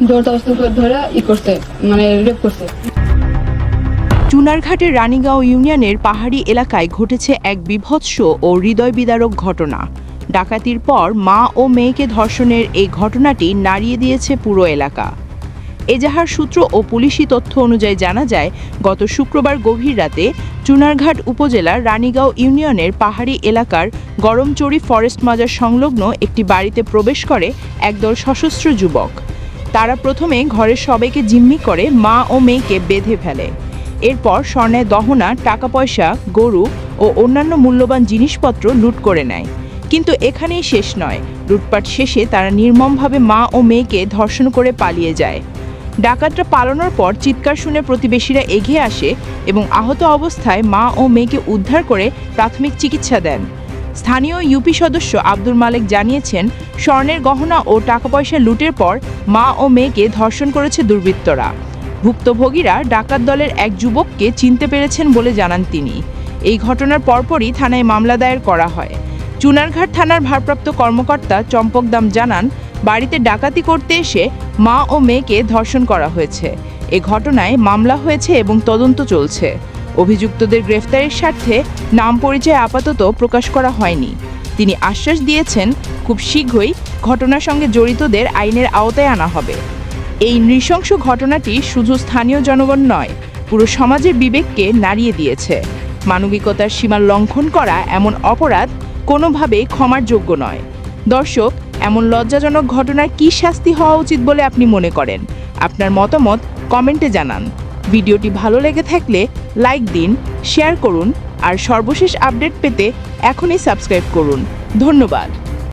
জোরজবরদস্তি করে ধরে করছে, মানে রেপ করছে। চুনারঘাটের রানীগাঁও ইউনিয়নের পাহাড়ি এলাকায় ঘটেছে এক বীভৎস ও হৃদয় বিদারক ঘটনা। ডাকাতির পর মা ও মেয়েকে ধর্ষণের এই ঘটনাটি নাড়িয়ে দিয়েছে পুরো এলাকা। এজাহার সূত্র ও পুলিশি তথ্য অনুযায়ী জানা যায়, গত শুক্রবার গভীর রাতে চুনারঘাট উপজেলার রানীগাঁও ইউনিয়নের পাহাড়ি এলাকার গরমচড়ি ফরেস্ট মাজার সংলগ্ন একটি বাড়িতে প্রবেশ করে একদল সশস্ত্র যুবক। তারা প্রথমে ঘরের সবাইকে জিম্মি করে মা ও মেয়েকে বেঁধে ফেলে। এরপর স্বর্ণের গহনা, টাকা পয়সা, গরু ও অন্যান্য মূল্যবান জিনিসপত্র লুট করে নেয়। কিন্তু এখানেই শেষ নয়, লুটপাট শেষে তারা নির্মমভাবে মা ও মেয়েকে ধর্ষণ করে পালিয়ে যায়। ডাকাতরা পালানোর পর চিৎকার শুনে প্রতিবেশীরা এগিয়ে আসে এবং আহত অবস্থায় মা ও মেয়েকে উদ্ধার করে প্রাথমিক চিকিৎসা দেন। স্থানীয় ইউপি সদস্য আব্দুল মালেক জানিয়েছেন, স্বর্ণের গহনা ও টাকা পয়সা লুটের পর মা ও মেয়েকে ধর্ষণ করেছে দুর্বৃত্তরা। ভুক্তভোগীরা ডাকাত দলের এক যুবককে চিনতে পেরেছেন বলে জানান তিনি। এই ঘটনার পরপরই থানায় মামলা দায়ের করা হয়। চুনারঘাট থানার ভারপ্রাপ্ত কর্মকর্তা চম্পক দাম জানান, বাড়িতে ডাকাতি করতে এসে মা ও মেয়েকে ধর্ষণ করা হয়েছে। এ ঘটনায় মামলা হয়েছে এবং তদন্ত চলছে। অভিযুক্তদের গ্রেফতারের স্বার্থে নাম পরিচয় আপাতত প্রকাশ করা হয়নি। তিনি আশ্বাস দিয়েছেন, খুব শীঘ্রই ঘটনার সঙ্গে জড়িতদের আইনের আওতায় আনা হবে। এই নৃশংস ঘটনাটি শুধু স্থানীয় জনগণ নয়, পুরো সমাজের বিবেককে নাড়িয়ে দিয়েছে। মানবিকতার সীমা লঙ্ঘন করা এমন অপরাধ কোনোভাবেই ক্ষমার যোগ্য নয়। দর্শক, এমন লজ্জাজনক ঘটনার কী শাস্তি হওয়া উচিত বলে আপনি মনে করেন? আপনার মতামত কমেন্টে জানান। ভিডিওটি ভালো লেগে থাকলে লাইক দিন, শেয়ার করুন আর সর্বশেষ আপডেট পেতে এখনই সাবস্ক্রাইব করুন। ধন্যবাদ।